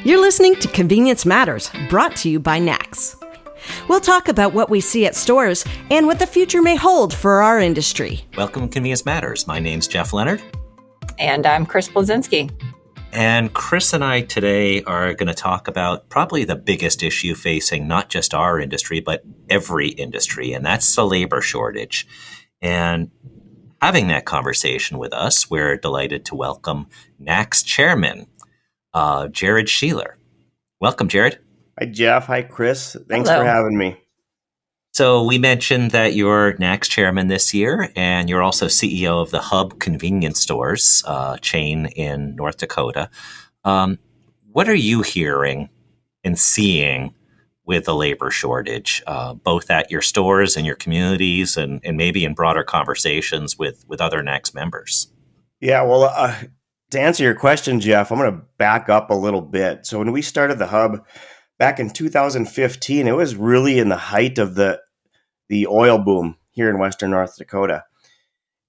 You're listening to Convenience Matters, brought to you by NACS. We'll talk about what we see at stores and what the future may hold for our industry. Welcome to Convenience Matters. My name's Jeff Lenard. And I'm Chris Blasinsky. And Chris and I today are going to talk about probably the biggest issue facing not just our industry, but every industry, and that's the labor shortage. And having that conversation with us, we're delighted to welcome NACS Chairman, Jared Scheeler. Welcome, Jared. Hi, Jeff. Hi, Chris. Thanks Hello. for having me. So we mentioned that you're NACS Chairman this year, and you're also CEO of the Hub Convenience Stores chain in North Dakota. What are you hearing and seeing with the labor shortage, both at your stores and your communities and maybe in broader conversations with other NACS members? Yeah, well, to answer your question, Jeff, I'm going to back up a little bit. So when we started the Hub back in 2015, it was really in the height of the oil boom here in Western North Dakota.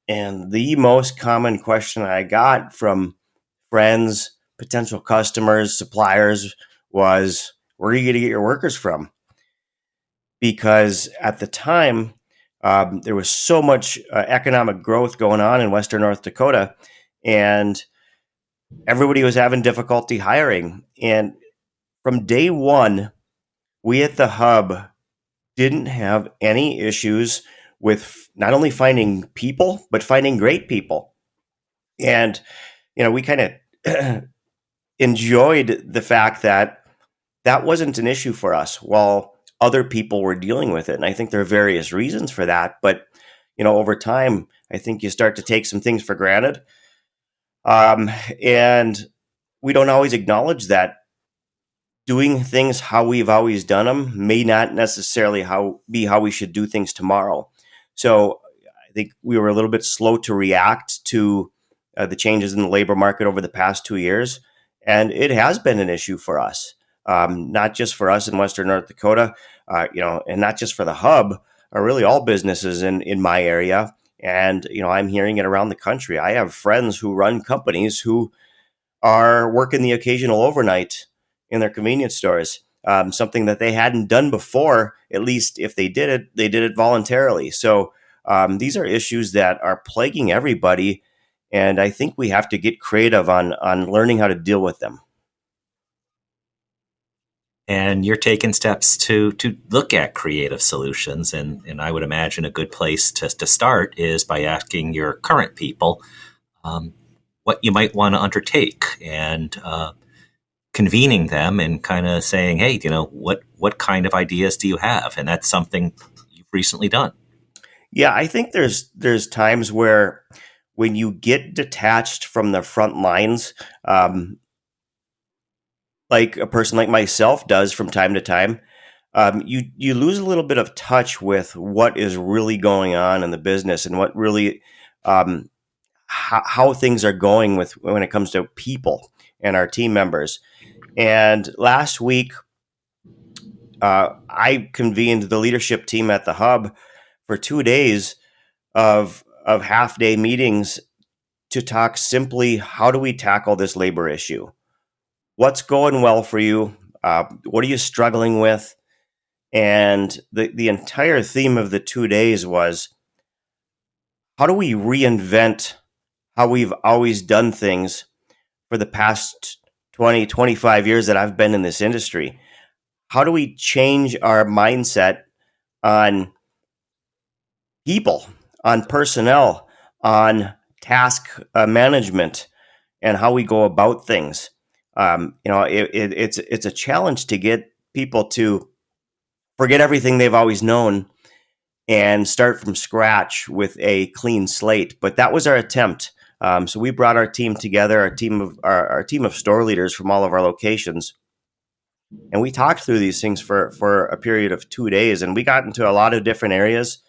And the most common question I got from friends, potential customers, suppliers was, where are you going to get your workers from? Because at the time, there was so much economic growth going on in Western North Dakota, and everybody was having difficulty hiring. And from day one, we at the Hub didn't have any issues with not only finding people, but finding great people. And, we kind of enjoyed the fact that that wasn't an issue for us while other people were dealing with it. And I think there are various reasons for that. But, over time, I think you start to take some things for granted. And we don't always acknowledge that doing things how we've always done them may not necessarily be how we should do things tomorrow. So I think we were a little bit slow to react to the changes in the labor market over the past 2 years. And it has been an issue for us, not just for us in Western North Dakota, and not just for the Hub, or really all businesses in my area. And, I'm hearing it around the country. I have friends who run companies who are working the occasional overnight in their convenience stores, something that they hadn't done before. At least if they did it, they did it voluntarily. So these are issues that are plaguing everybody. And I think we have to get creative on learning how to deal with them. And you're taking steps to look at creative solutions. And I would imagine a good place to start is by asking your current people what you might want to undertake and convening them and kind of saying, hey, what kind of ideas do you have? And that's something you've recently done. Yeah, I think there's times where when you get detached from the front lines, like a person like myself does from time to time, you lose a little bit of touch with what is really going on in the business and what really how things are going when it comes to people and our team members. And last week, I convened the leadership team at the Hub for 2 days of half-day meetings to talk simply, how do we tackle this labor issue? What's going well for you? What are you struggling with? And the entire theme of the 2 days was, how do we reinvent how we've always done things for the past 20, 25 years that I've been in this industry? How do we change our mindset on people, on personnel, on task management, and how we go about things? It's a challenge to get people to forget everything they've always known and start from scratch with a clean slate. But that was our attempt. So we brought our team together, our team of store leaders from all of our locations, and we talked through these things for a period of 2 days, and we got into a lot of different areas.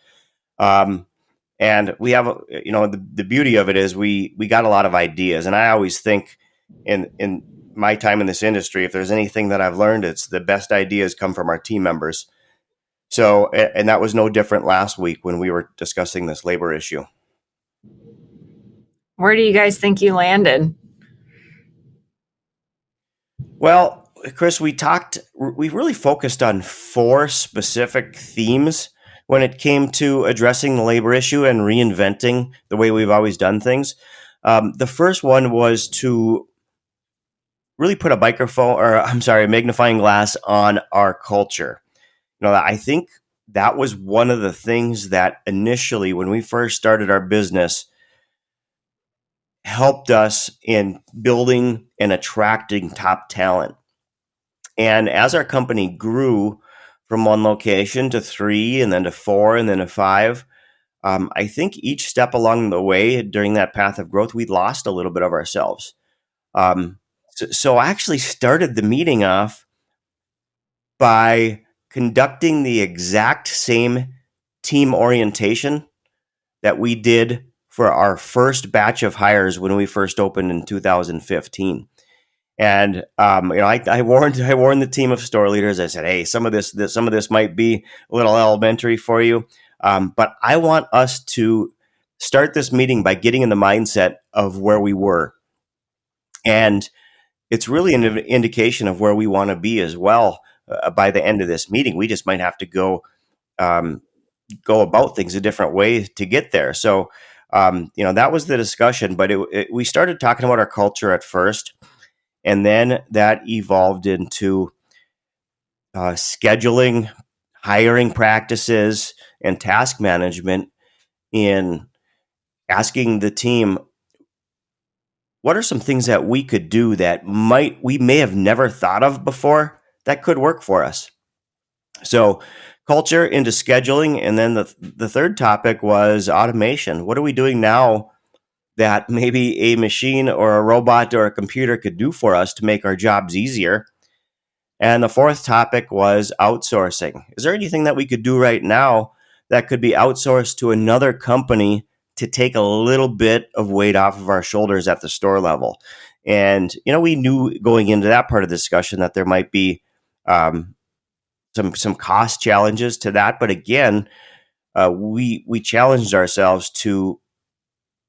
And we have, the beauty of it is we got a lot of ideas, and I always think in my time in this industry, if there's anything that I've learned, it's the best ideas come from our team members. So, and that was no different last week when we were discussing this labor issue. Where do you guys think you landed? Well, Chris, we really focused on four specific themes when it came to addressing the labor issue and reinventing the way we've always done things. The first one was to really put a magnifying glass on our culture. I think that was one of the things that initially, when we first started our business, helped us in building and attracting top talent. And as our company grew from one location to three, and then to four, and then to five, I think each step along the way during that path of growth, we lost a little bit of ourselves. So I actually started the meeting off by conducting the exact same team orientation that we did for our first batch of hires when we first opened in 2015. And I warned the team of store leaders. I said, "Hey, some of this might be a little elementary for you, but I want us to start this meeting by getting in the mindset of where we were, and it's really an indication of where we want to be as well. By the end of this meeting, we just might have to go about things a different way to get there." So, that was the discussion. But we started talking about our culture at first. And then that evolved into scheduling, hiring practices, and task management, in asking the team, what are some things that we could do that we may have never thought of before that could work for us? So culture into scheduling. And then the third topic was automation. What are we doing now that maybe a machine or a robot or a computer could do for us to make our jobs easier? And the fourth topic was outsourcing. Is there anything that we could do right now that could be outsourced to another company to take a little bit of weight off of our shoulders at the store level? And, we knew going into that part of the discussion that there might be some cost challenges to that. But again, we challenged ourselves to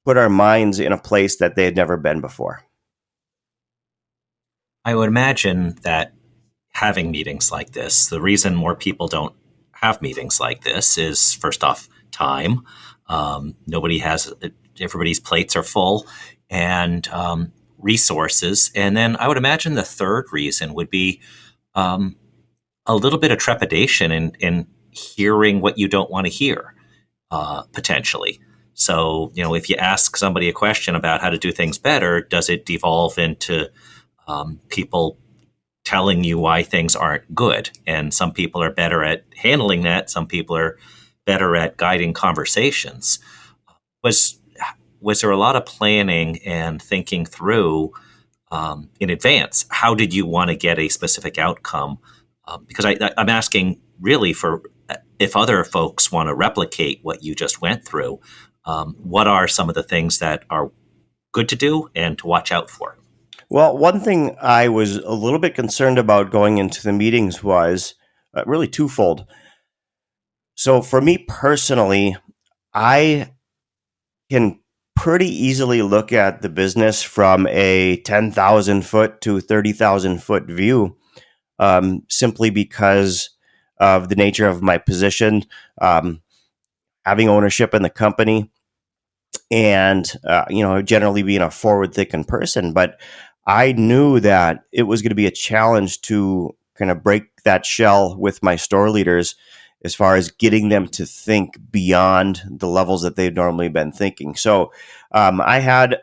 put our minds in a place that they had never been before. I would imagine that having meetings like this, the reason more people don't have meetings like this is, first off, time. Everybody's plates are full, and resources. And then I would imagine the third reason would be a little bit of trepidation in hearing what you don't want to hear, potentially. So, if you ask somebody a question about how to do things better, does it devolve into people telling you why things aren't good? And some people are better at handling that. Some people are better at guiding conversations. Was there a lot of planning and thinking through in advance? How did you want to get a specific outcome? Because I'm asking really for if other folks want to replicate what you just went through. What are some of the things that are good to do and to watch out for? Well, one thing I was a little bit concerned about going into the meetings was really twofold. So for me personally, I can pretty easily look at the business from a 10,000 foot to 30,000 foot view, simply because of the nature of my position, having ownership in the company, and generally being a forward-thinking person. But I knew that it was going to be a challenge to kind of break that shell with my store leaders, as far as getting them to think beyond the levels that they've normally been thinking. So I had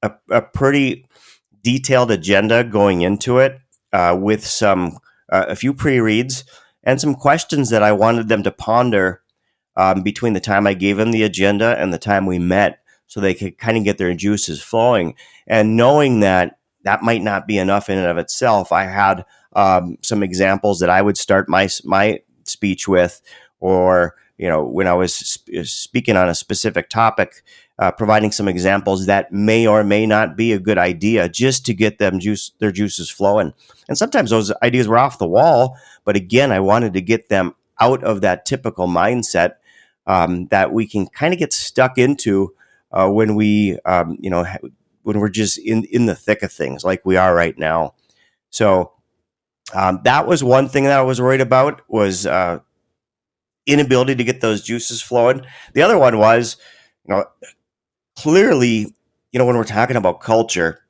a pretty detailed agenda going into it, with a few pre-reads and some questions that I wanted them to ponder between the time I gave them the agenda and the time we met, so they could kind of get their juices flowing. And knowing that might not be enough in and of itself, I had some examples that I would start my speech with, or when I was speaking on a specific topic, providing some examples that may or may not be a good idea, just to get their juices flowing. And sometimes those ideas were off the wall, but again, I wanted to get them out of that typical mindset that we can kind of get stuck into when we're just in the thick of things like we are right now. So That was one thing that I was worried about, was inability to get those juices flowing. The other one was, clearly, when we're talking about culture,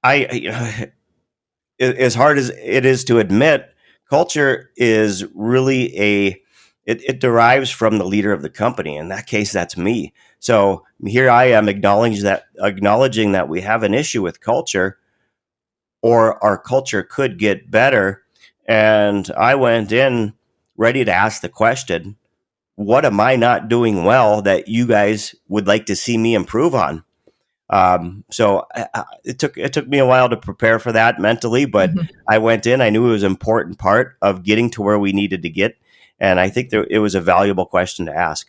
as hard as it is to admit, culture is really it derives from the leader of the company. In that case, that's me. So here I am acknowledging that we have an issue with culture, or our culture could get better. And I went in ready to ask the question, what am I not doing well that you guys would like to see me improve on? So it took me a while to prepare for that mentally, but I went in. I knew it was an important part of getting to where we needed to get, and I think it was a valuable question to ask.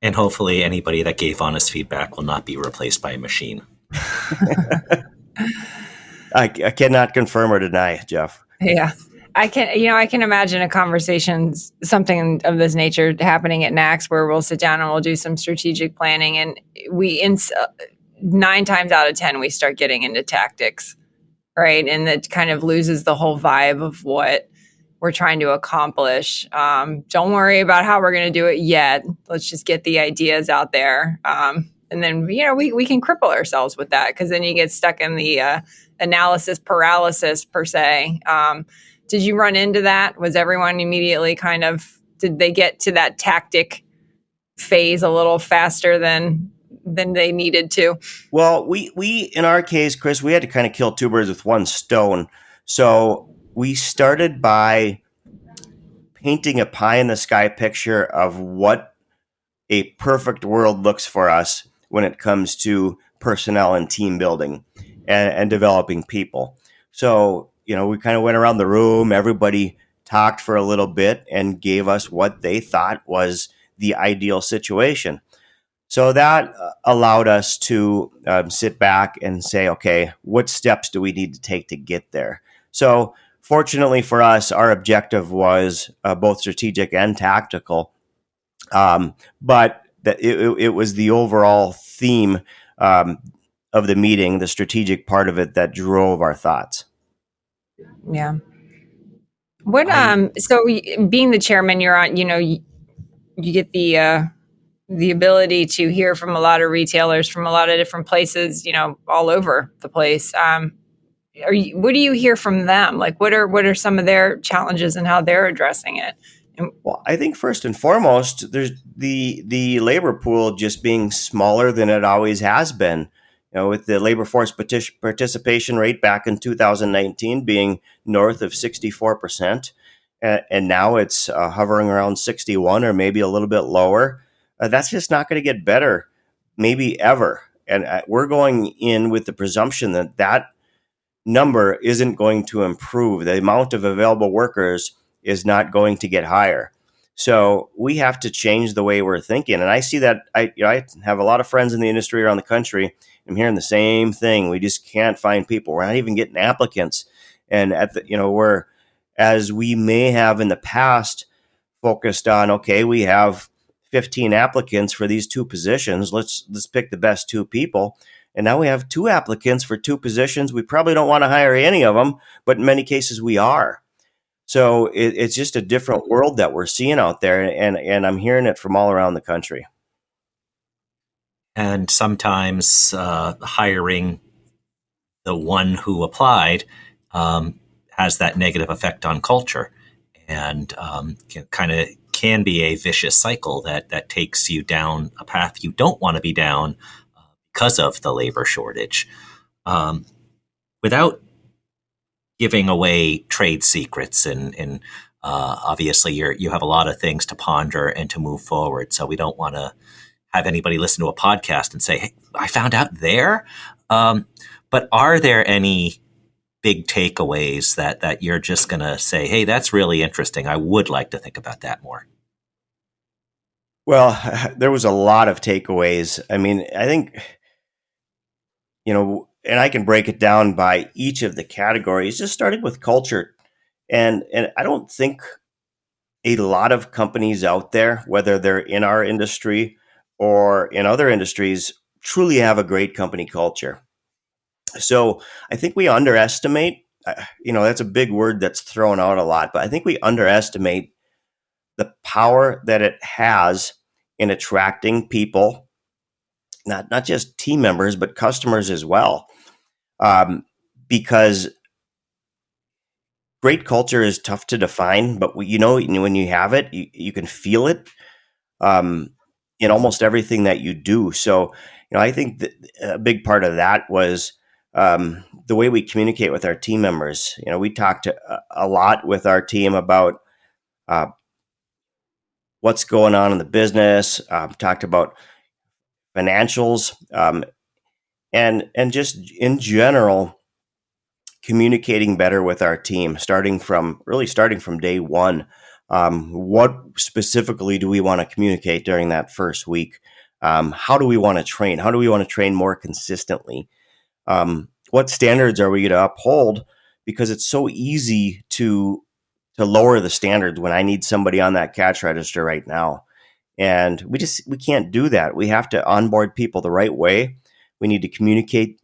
And hopefully, anybody that gave honest feedback will not be replaced by a machine. I cannot confirm or deny, Jeff. Yeah. I can imagine a conversation, something of this nature happening at NACS, where we'll sit down and we'll do some strategic planning, and 9 times out of 10, we start getting into tactics, right? And that kind of loses the whole vibe of what we're trying to accomplish. Don't worry about how we're going to do it yet. Let's just get the ideas out there. And then, we can cripple ourselves with that, because then you get stuck in the analysis paralysis, per se. Did you run into that? Was everyone immediately did they get to that tactic phase a little faster than they needed to? Well, we in our case, Chris, we had to kind of kill two birds with one stone. So we started by painting a pie in the sky picture of what a perfect world looks for us when it comes to personnel and team building and developing people. So, we kind of went around the room, everybody talked for a little bit and gave us what they thought was the ideal situation. So that allowed us to sit back and say, okay, what steps do we need to take to get there? So fortunately for us, our objective was both strategic and tactical, but it was the overall theme of the meeting, the strategic part of it, that drove our thoughts. Yeah. What so being the chairman, you're on, you get the ability to hear from a lot of retailers from a lot of different places, all over the place. What do you hear from them? Like, what are some of their challenges and how they're addressing it? Well, I think first and foremost, there's the labor pool just being smaller than it always has been. With the labor force participation rate back in 2019 being north of 64%, and now it's hovering around 61 or maybe a little bit lower. That's just not going to get better, maybe ever. And we're going in with the presumption that number isn't going to improve. The amount of available workers is not going to get higher. So we have to change the way we're thinking. And I see that I have a lot of friends in the industry around the country. I'm hearing the same thing. We just can't find people. We're not even getting applicants. And we're, as we may have in the past, focused on, okay, we have 15 applicants for these 2 positions. Let's pick the best 2 people. And now we have 2 applicants for 2 positions. We probably don't want to hire any of them, but in many cases we are. So it's just a different world that we're seeing out there. And I'm hearing it from all around the country. And sometimes hiring the one who applied has that negative effect on culture, and can be a vicious cycle that takes you down a path you don't want to be down because of the labor shortage. Without giving away trade secrets, and obviously you have a lot of things to ponder and to move forward, so we don't want to have anybody listen to a podcast and say, hey, I found out there. But are there any big takeaways that you're just going to say, hey, that's really interesting. I would like to think about that more? Well, there was a lot of takeaways. I mean, I think, and I can break it down by each of the categories, just starting with culture. And I don't think a lot of companies out there, whether they're in our industry or in other industries, truly have a great company culture. So I think we underestimate, that's a big word that's thrown out a lot, but I think we underestimate the power that it has in attracting people, not just team members, but customers as well. Because great culture is tough to define, but when you have it, you can feel it in almost everything that you do. So, I think that a big part of that was the way we communicate with our team members. We talked a lot with our team about what's going on in the business, talked about financials, and just in general, communicating better with our team, starting from day one. What specifically do we want to communicate during that first week? How do we want to train? How do we want to train more consistently? What standards are we going to uphold? Because it's so easy to lower the standards when I need somebody on that cash register right now. And we can't do that. We have to onboard people the right way. We need to communicate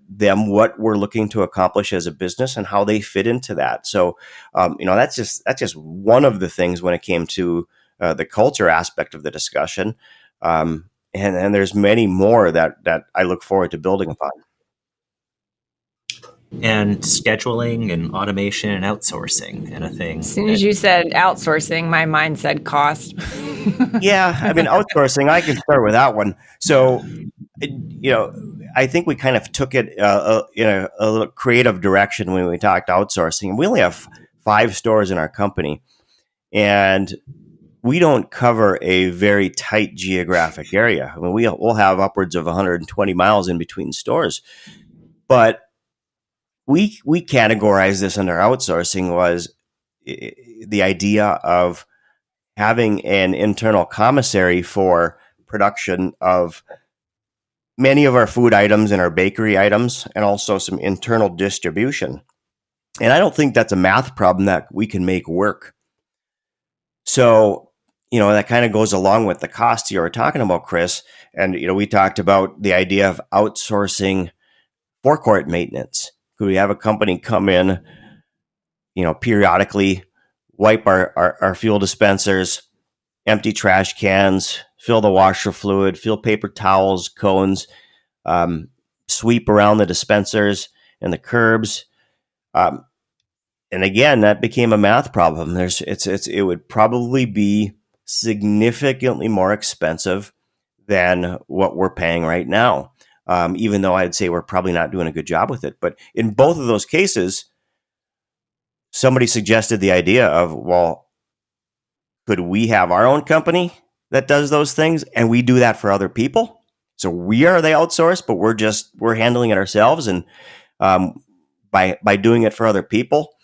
them what we're looking to accomplish as a business and how they fit into that. So, that's just one of the things when it came to the culture aspect of the discussion. And there's many more that I look forward to building upon. And scheduling and automation and outsourcing and a thing. As soon as you said outsourcing, my mind said cost. Yeah, outsourcing, I can start with that one. So, I think we kind of took it in a little creative direction when we talked outsourcing. We only have 5 stores in our company, and we don't cover a very tight geographic area. We'll have upwards of 120 miles in between stores, but we categorize this under outsourcing was the idea of having an internal commissary for production of many of our food items and our bakery items, and also some internal distribution. And I don't think that's a math problem that we can make work. So, that kind of goes along with the costs you were talking about, Chris. And, we talked about the idea of outsourcing forecourt maintenance. Could we have a company come in, periodically wipe our fuel dispensers, empty trash cans, fill the washer fluid, fill paper towels, cones, sweep around the dispensers and the curbs. And again, that became a math problem. It would probably be significantly more expensive than what we're paying right now. Even though I'd say we're probably not doing a good job with it. But in both of those cases, somebody suggested the idea of, well, could we have our own company that does those things and we do that for other people? So we are the outsource, but we're handling it ourselves. And by doing it for other people,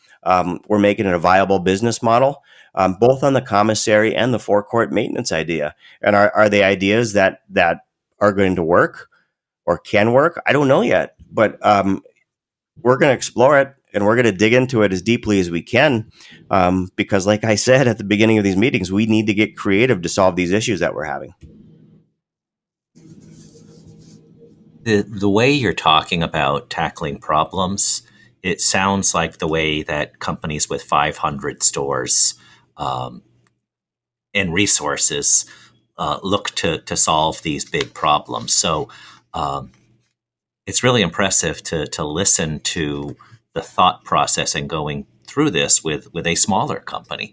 we're making it a viable business model, both on the commissary and the forecourt maintenance idea. And are they ideas that are going to work or can work? I don't know yet, but we're going to explore it and we're going to dig into it as deeply as we can. Because like I said at the beginning of these meetings, we need to get creative to solve these issues that we're having. The way you're talking about tackling problems, it sounds like the way that companies with 500 stores and resources look to solve these big problems. So it's really impressive to listen to the thought process and going through this with a smaller company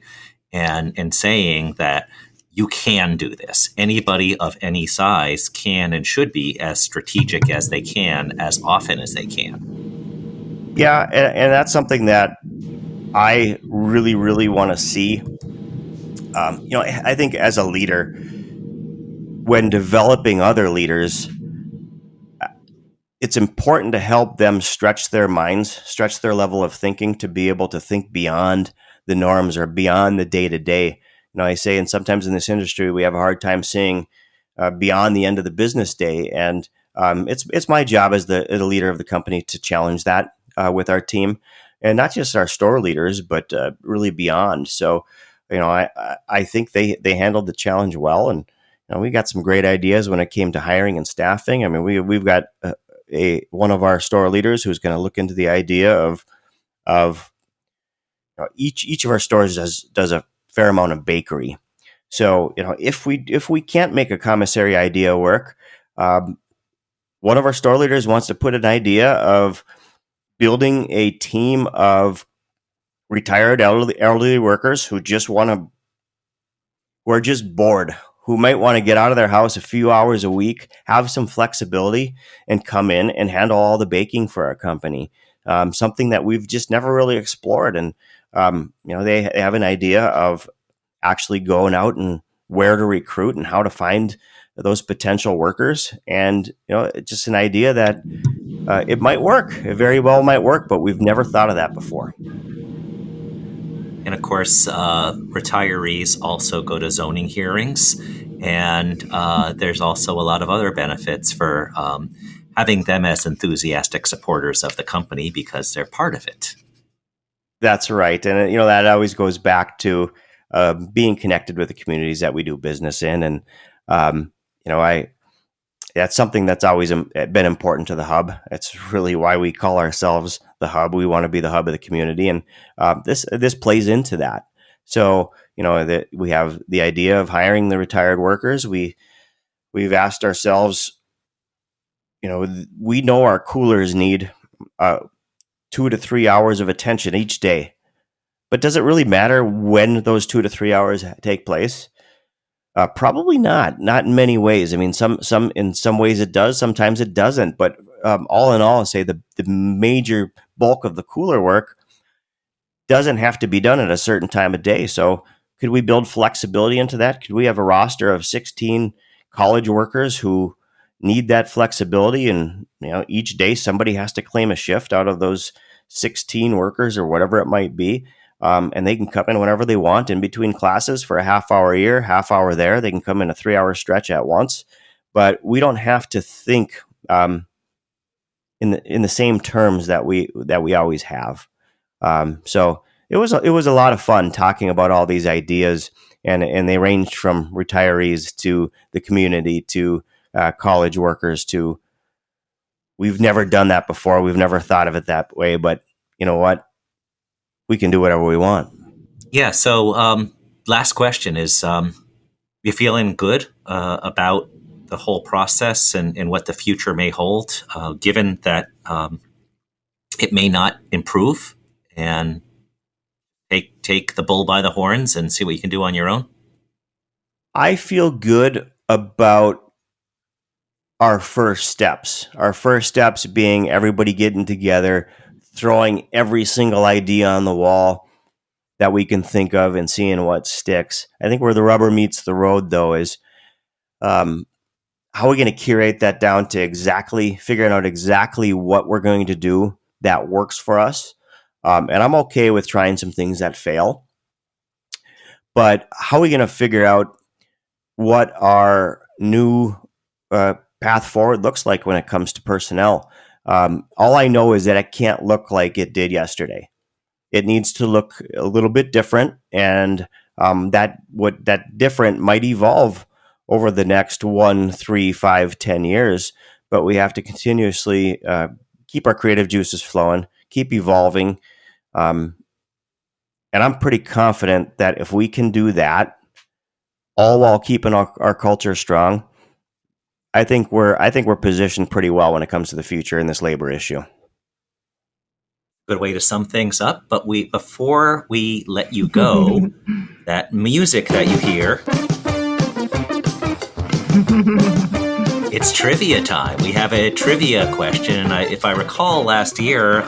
and saying that you can do this. Anybody of any size can and should be as strategic as they can, as often as they can. Yeah, and that's something that I really, really want to see. I think as a leader, when developing other leaders, it's important to help them stretch their minds, stretch their level of thinking to be able to think beyond the norms or beyond the day-to-day. I say, and sometimes in this industry, we have a hard time seeing beyond the end of the business day. And it's my job as the leader of the company to challenge that with our team, and not just our store leaders, but really beyond. So, I think they handled the challenge well, and we got some great ideas when it came to hiring and staffing. I mean, we've got one of our store leaders who's going to look into the idea of each of our stores does a fair amount of bakery. So if we can't make a commissary idea work, one of our store leaders wants to put an idea of building a team of retired elderly workers who are just bored, who might want to get out of their house a few hours a week, have some flexibility, and come in and handle all the baking for our company. Something that we've just never really explored. And, they have an idea of actually going out and where to recruit and how to find those potential workers. And, it's just an idea that it might work. It very well might work, but we've never thought of that before. And of course, retirees also go to zoning hearings, and there's also a lot of other benefits for having them as enthusiastic supporters of the company because they're part of it. That's right. And, that always goes back to being connected with the communities that we do business in. And, that's something that's always been important to the Hub. It's really why we call ourselves the Hub. We want to be the hub of the community, and this plays into that. So we have the idea of hiring the retired workers. We've asked ourselves, we know our coolers need 2 to 3 hours of attention each day, but does it really matter when those 2 to 3 hours take place? Probably not in many ways. I mean, in some ways it does, sometimes it doesn't. But all in all, I say the major bulk of the cooler work doesn't have to be done at a certain time of day. So could we build flexibility into that? Could we have a roster of 16 college workers who need that flexibility? And each day somebody has to claim a shift out of those 16 workers or whatever it might be. And they can come in whenever they want in between classes for a half hour here, half hour there. They can come in a 3 hour stretch at once, but we don't have to think in the same terms that we always have. So it was a lot of fun talking about all these ideas, and they ranged from retirees to the community to college workers to we've never done that before. We've never thought of it that way, but you know what? We can do whatever we want. Yeah. So last question is, you feeling good about the whole process and what the future may hold, given that it may not improve, and take the bull by the horns and see what you can do on your own? I feel good about our first steps. Our first steps being everybody getting together, throwing every single idea on the wall that we can think of and seeing what sticks. I think where the rubber meets the road, though, is how are we going to curate that down to figuring out exactly what we're going to do that works for us. And I'm okay with trying some things that fail. But how are we going to figure out what our new path forward looks like when it comes to personnel? All I know is that it can't look like it did yesterday. It needs to look a little bit different, and that different might evolve over the next 1, 3, 5, 10 years. But we have to continuously keep our creative juices flowing, keep evolving, and I'm pretty confident that if we can do that, all while keeping our culture strong, I think we're positioned pretty well when it comes to the future in this labor issue. Good way to sum things up. But before we let you go, that music that you hear, it's trivia time. We have a trivia question. And if I recall last year,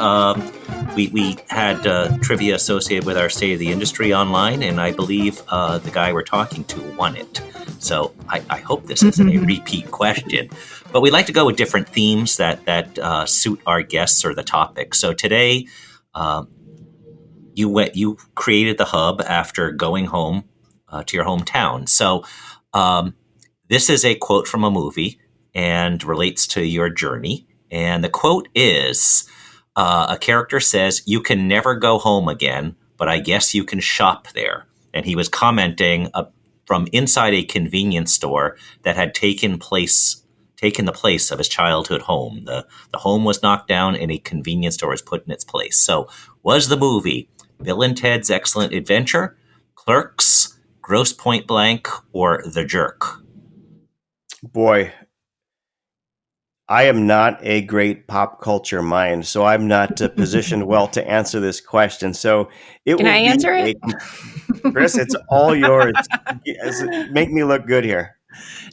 we had trivia associated with our State of the Industry online, and I believe the guy we're talking to won it. So I hope this isn't a repeat question. But we like to go with different themes that suit our guests or the topic. So today, you created the Hub after going home to your hometown. So this is a quote from a movie and relates to your journey. And the quote is, a character says, "You can never go home again, but I guess you can shop there." And he was commenting from inside a convenience store that had taken place taken the place of his childhood home. The home was knocked down and a convenience store was put in its place. So was the movie Bill and Ted's Excellent Adventure, Clerks, Grosse Point Blank, or The Jerk? Boy, I am not a great pop culture mind, so I'm not positioned well to answer this question. So Can I answer it? Chris, it's all yours. Make me look good here.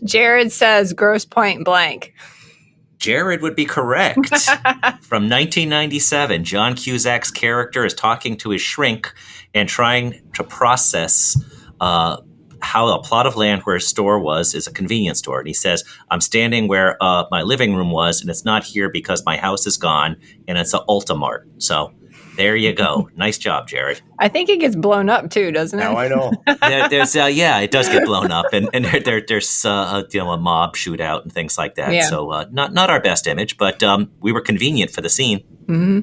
Jared says Grosse Point Blank. Jared would be correct. From 1997, John Cusack's character is talking to his shrink and trying to process how a plot of land where his store was is a convenience store. And he says, I'm standing where my living room was, and it's not here because my house is gone, and it's an Ultimart. So there you go. Nice job, Jared. I think it gets blown up too, doesn't it? Now I know. It does get blown up, and there's a mob shootout and things like that. Yeah. So not our best image, but we were convenient for the scene. Mm-hmm.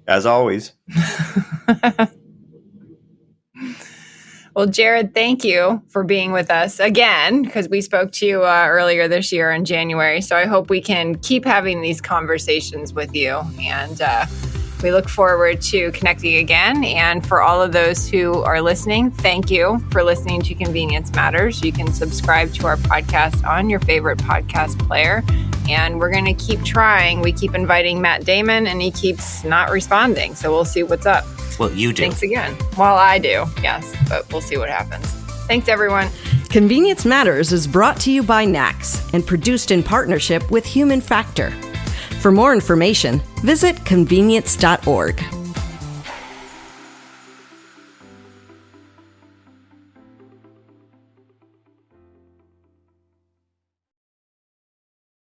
As always. Well, Jared, thank you for being with us again, because we spoke to you earlier this year in January. So I hope we can keep having these conversations with you. And we look forward to connecting again. And for all of those who are listening, thank you for listening to Convenience Matters. You can subscribe to our podcast on your favorite podcast player. And we're going to keep trying. We keep inviting Matt Damon, and he keeps not responding. So we'll see what's up. Well, you do. Thanks again. Well, I do, yes, but we'll see what happens. Thanks, everyone. Convenience Matters is brought to you by NACS and produced in partnership with Human Factor. For more information, visit convenience.org.